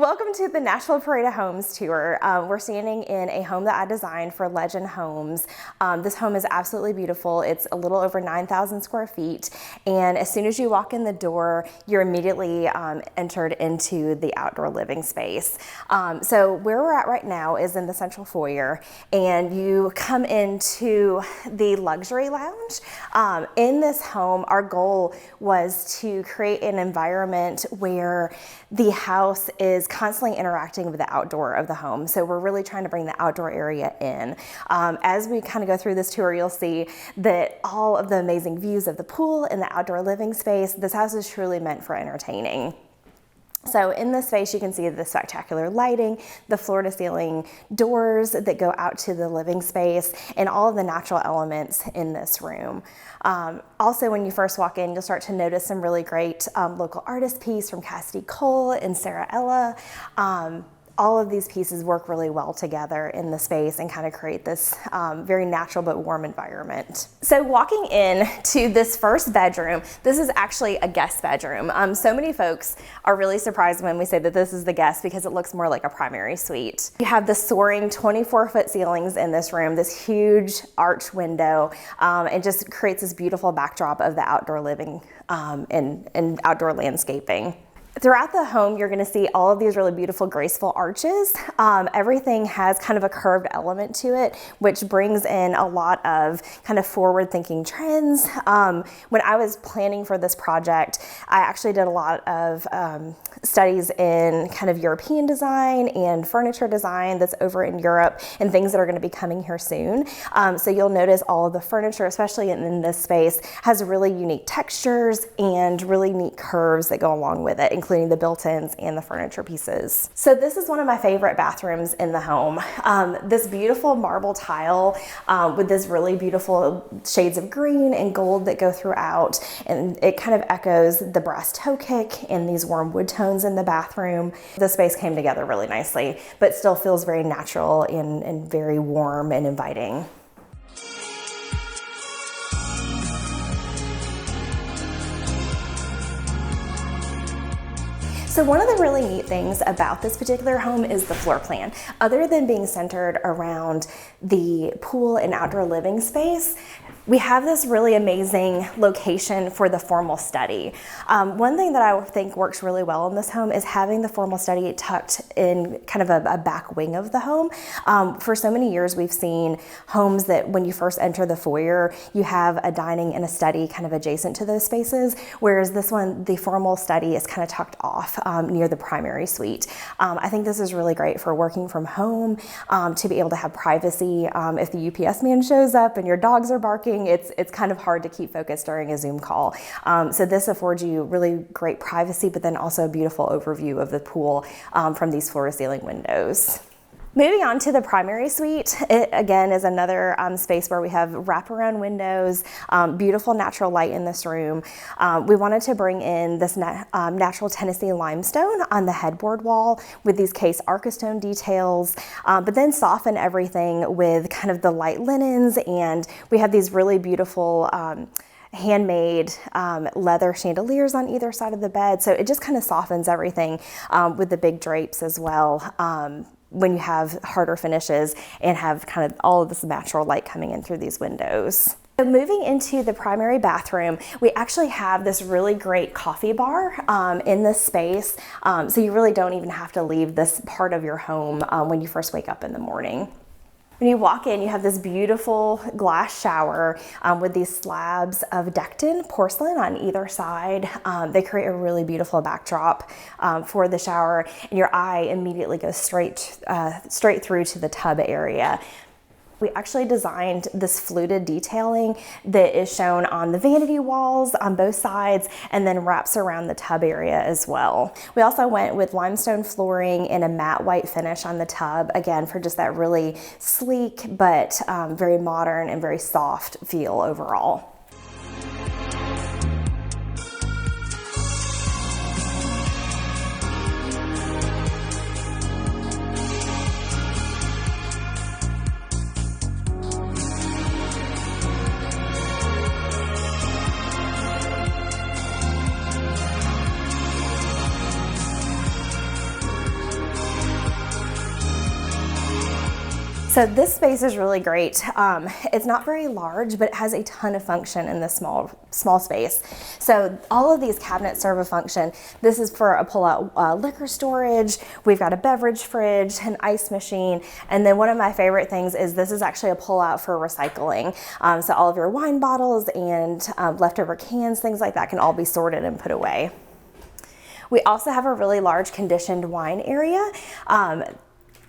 Welcome to the Nashville Parade of Homes tour. We're standing in a home that I designed for Legend Homes. This home is absolutely beautiful. It's a little over 9,000 square feet, and as soon as you walk in the door, you're immediately entered into the outdoor living space. So where we're at right now is in the central foyer, and you come into the luxury lounge. In this home, our goal was to create an environment where the house is constantly interacting with the outdoor of the home. So we're really trying to bring the outdoor area in. As we kind of go through this tour, you'll see that all of the amazing views of the pool and the outdoor living space, this house is truly meant for entertaining. So in this space, you can see the spectacular lighting, the floor-to-ceiling doors that go out to the living space, and all of the natural elements in this room. Also, when you first walk in, you'll start to notice some really great local artist piece from Cassidy Cole and Sarah Ella. All of these pieces work really well together in the space and kind of create this very natural but warm environment. So walking in to this first bedroom, this is actually a guest bedroom. So many folks are really surprised when we say that this is the guest because it looks more like a primary suite. You have the soaring 24-foot ceilings in this room, this huge arch window, and just creates this beautiful backdrop of the outdoor living and outdoor landscaping. Throughout the home, you're going to see all of these really beautiful, graceful arches. Everything has kind of a curved element to it, which brings in a lot of kind of forward-thinking trends. When I was planning for this project, I actually did a lot of studies in kind of European design and furniture design that's over in Europe and things that are going to be coming here soon. So you'll notice all of the furniture, especially in this space, has really unique textures and really neat curves that go along with it, including the built-ins and the furniture pieces. So this is one of my favorite bathrooms in the home. This beautiful marble tile with this really beautiful shades of green and gold that go throughout, and it kind of echoes the brass toe kick and these warm wood tones in the bathroom. The space came together really nicely, but still feels very natural and very warm and inviting. So one of the really neat things about this particular home is the floor plan. Other than being centered around the pool and outdoor living space, we have this really amazing location for the formal study. One thing that I think works really well in this home is having the formal study tucked in kind of a back wing of the home. For so many years, we've seen homes that when you first enter the foyer, you have a dining and a study kind of adjacent to those spaces, whereas this one, the formal study is kind of tucked off near the primary suite. I think this is really great for working from home, to be able to have privacy. If the UPS man shows up and your dogs are barking, it's kind of hard to keep focused during a Zoom call. So this affords you really great privacy, but then also a beautiful overview of the pool from these floor-to-ceiling windows. Moving on to the primary suite, it again is another space where we have wraparound windows, beautiful natural light in this room. We wanted to bring in this natural Tennessee limestone on the headboard wall with these case Archistone details, but then soften everything with kind of the light linens, and we have these really beautiful handmade leather chandeliers on either side of the bed. So it just kind of softens everything with the big drapes as well. When you have harder finishes and have kind of all of this natural light coming in through these windows. So moving into the primary bathroom, we actually have this really great coffee bar in this space. So you really don't even have to leave this part of your home when you first wake up in the morning. When you walk in, you have this beautiful glass shower with these slabs of decked-in porcelain on either side. They create a really beautiful backdrop for the shower, and your eye immediately goes straight through to the tub area. We actually designed this fluted detailing that is shown on the vanity walls on both sides and then wraps around the tub area as well. We also went with limestone flooring and a matte white finish on the tub, again for just that really sleek but very modern and very soft feel overall. So this space is really great. It's not very large, but it has a ton of function in this small space. So all of these cabinets serve a function. This is for a pull-out liquor storage. We've got a beverage fridge, an ice machine, and then one of my favorite things is this is actually a pull-out for recycling. So all of your wine bottles and leftover cans, things like that can all be sorted and put away. We also have a really large conditioned wine area.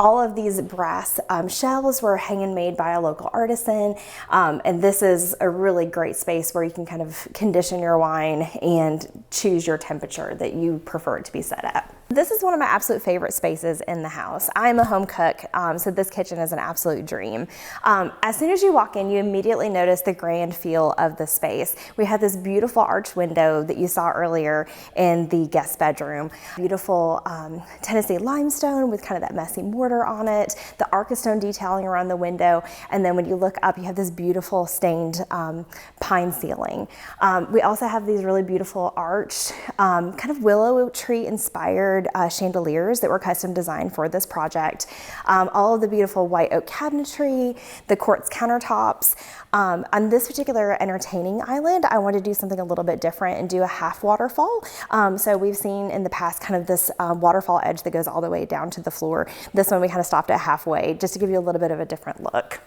All of these brass shelves were handmade by a local artisan, and this is a really great space where you can kind of condition your wine and choose your temperature that you prefer it to be set at. This is one of my absolute favorite spaces in the house. I'm a home cook, so this kitchen is an absolute dream. As soon as you walk in, you immediately notice the grand feel of the space. We have this beautiful arched window that you saw earlier in the guest bedroom. Beautiful Tennessee limestone with kind of that messy mortar on it, the Archistone detailing around the window, and then when you look up, you have this beautiful stained pine ceiling. We also have these really beautiful arched, kind of willow tree inspired chandeliers that were custom designed for this project. All of the beautiful white oak cabinetry, the quartz countertops. On this particular entertaining island, I wanted to do something a little bit different and do a half waterfall. So we've seen in the past kind of this waterfall edge that goes all the way down to the floor. This one we kind of stopped at halfway just to give you a little bit of a different look.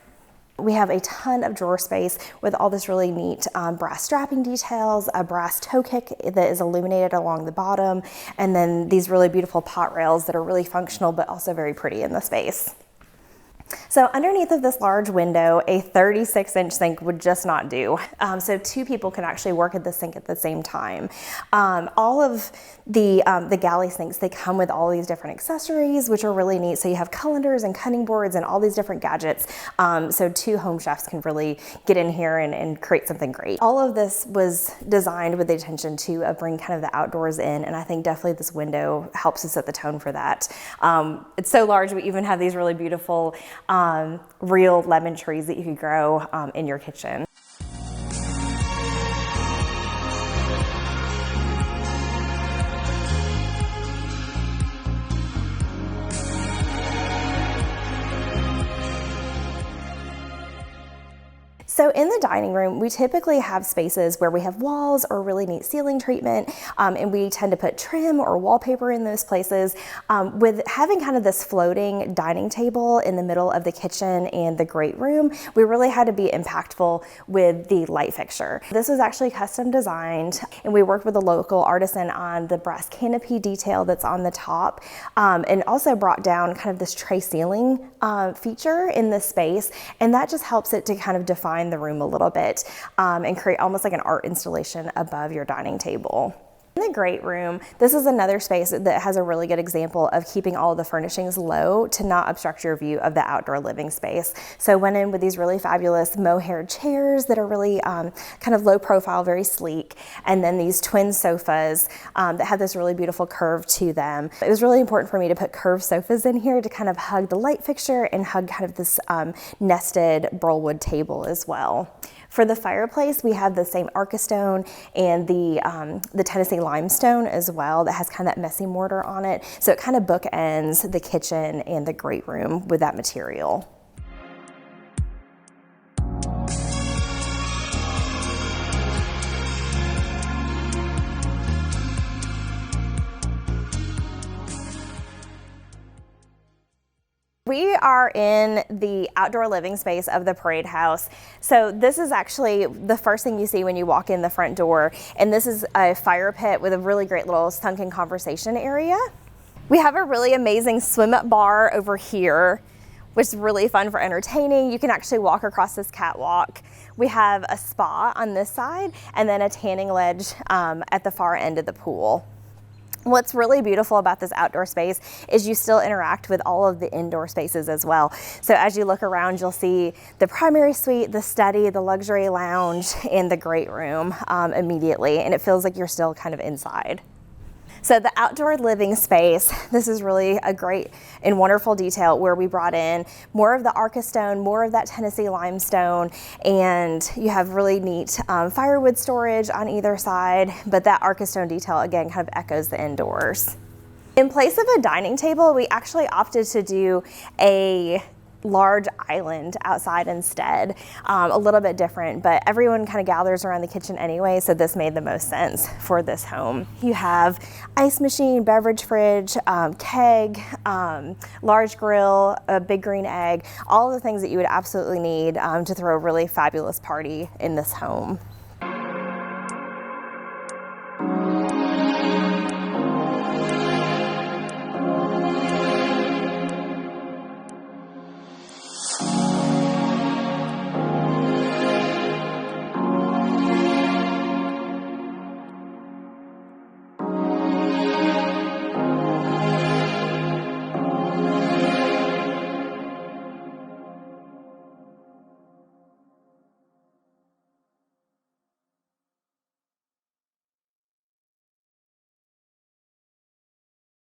We have a ton of drawer space with all this really neat brass strapping details, a brass toe kick that is illuminated along the bottom, and then these really beautiful pot rails that are really functional but also very pretty in the space. So underneath of this large window, a 36-inch sink would just not do. So two people can actually work at the sink at the same time. All of the galley sinks, they come with all these different accessories, which are really neat. So you have colanders and cutting boards and all these different gadgets. So two home chefs can really get in here and create something great. All of this was designed with the intention to bring kind of the outdoors in, and I think definitely this window helps to set the tone for that. It's so large, we even have these really beautiful real lemon trees that you could grow in your kitchen. So in the dining room, we typically have spaces where we have walls or really neat ceiling treatment, and we tend to put trim or wallpaper in those places. With having kind of this floating dining table in the middle of the kitchen and the great room, we really had to be impactful with the light fixture. This was actually custom designed, and we worked with a local artisan on the brass canopy detail that's on the top, and also brought down kind of this tray ceiling feature in this space, and that just helps it to kind of define the room a little bit and create almost like an art installation above your dining table. In the great room, this is another space that has a really good example of keeping all of the furnishings low to not obstruct your view of the outdoor living space. So went in with these really fabulous mohair chairs that are really kind of low profile, very sleek, and then these twin sofas that have this really beautiful curve to them. It was really important for me to put curved sofas in here to kind of hug the light fixture and hug kind of this nested burlwood table as well. For the fireplace, we have the same Archistone and the Tennessee limestone as well that has kind of that messy mortar on it. So it kind of bookends the kitchen and the great room with that material. We are in the outdoor living space of the Parade House. So this is actually the first thing you see when you walk in the front door. And this is a fire pit with a really great little sunken conversation area. We have a really amazing swim up bar over here, which is really fun for entertaining. You can actually walk across this catwalk. We have a spa on this side and then a tanning ledge at the far end of the pool. What's really beautiful about this outdoor space is you still interact with all of the indoor spaces as well. So as you look around, you'll see the primary suite, the study, the luxury lounge, and the great room immediately, and it feels like you're still kind of inside. So the outdoor living space, this is really a great and wonderful detail where we brought in more of the Archistone, more of that Tennessee limestone, and you have really neat firewood storage on either side, but that Archistone detail again kind of echoes the indoors. In place of a dining table, we actually opted to do a large island outside instead. A little bit different, but everyone kind of gathers around the kitchen anyway, so this made the most sense for this home. You have ice machine, beverage fridge, keg, large grill, a big green egg, all of the things that you would absolutely need to throw a really fabulous party in this home.